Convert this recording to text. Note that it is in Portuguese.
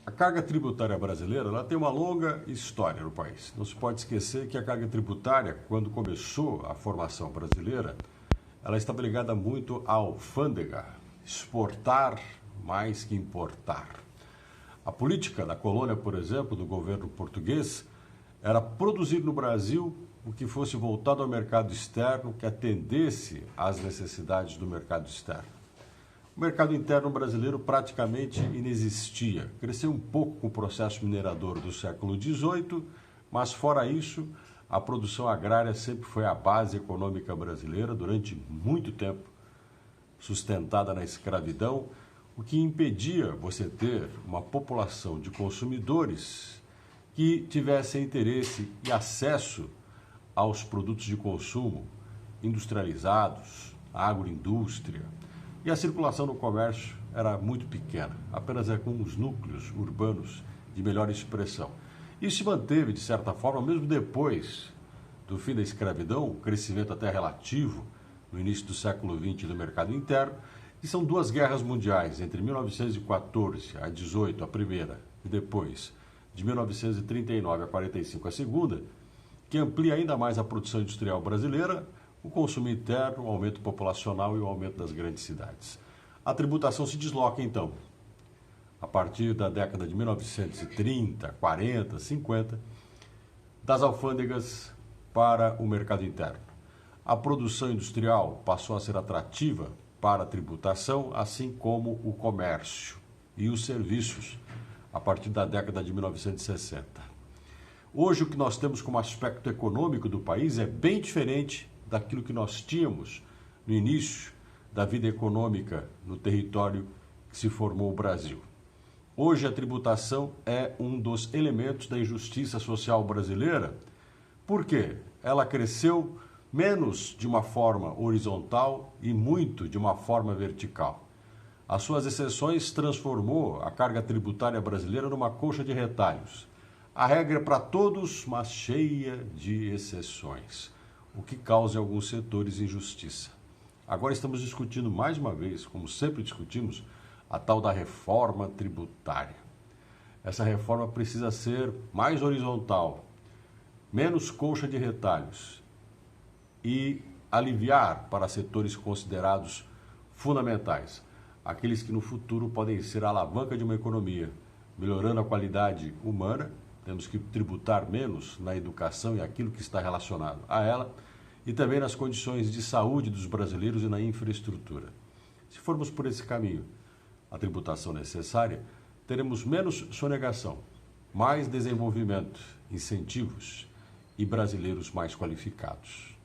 A carga tributária brasileira ela tem uma longa história no país. Não se pode esquecer que a carga tributária, quando começou a formação brasileira, ela estava ligada muito à alfândega, exportar mais que importar. A política da colônia, por exemplo, do governo português, era produzir no Brasil o que fosse voltado ao mercado externo, que atendesse às necessidades do mercado externo. O mercado interno brasileiro praticamente inexistia. Cresceu um pouco com o processo minerador do século XVIII, mas fora isso, a produção agrária sempre foi a base econômica brasileira durante muito tempo, sustentada na escravidão, o que impedia você ter uma população de consumidores que tivessem interesse e acesso aos produtos de consumo industrializados, a agroindústria. E a circulação no comércio era muito pequena, apenas alguns núcleos urbanos de melhor expressão. Isso se manteve, de certa forma, mesmo depois do fim da escravidão, crescimento até relativo no início do século XX do mercado interno, e são duas guerras mundiais, entre 1914 a 18, a primeira, e depois, de 1939 a 45, a segunda, que amplia ainda mais a produção industrial brasileira, o consumo interno, o aumento populacional e o aumento das grandes cidades. A tributação se desloca, então, a partir da década de 1930, 40, 50, das alfândegas para o mercado interno. A produção industrial passou a ser atrativa para a tributação, assim como o comércio e os serviços, a partir da década de 1960. Hoje, o que nós temos como aspecto econômico do país é bem diferente daquilo que nós tínhamos no início da vida econômica no território que se formou o Brasil. Hoje a tributação é um dos elementos da injustiça social brasileira. Por quê? Ela cresceu menos de uma forma horizontal e muito de uma forma vertical. As suas exceções transformou a carga tributária brasileira numa colcha de retalhos. A regra é para todos, mas cheia de exceções, o que causa em alguns setores injustiça. Agora estamos discutindo mais uma vez, como sempre discutimos, a tal da reforma tributária. Essa reforma precisa ser mais horizontal, menos colcha de retalhos e aliviar para setores considerados fundamentais, aqueles que no futuro podem ser a alavanca de uma economia, melhorando a qualidade humana. Temos que tributar menos na educação e aquilo que está relacionado a ela, e também nas condições de saúde dos brasileiros e na infraestrutura. Se formos por esse caminho, a tributação necessária, teremos menos sonegação, mais desenvolvimento, incentivos e brasileiros mais qualificados.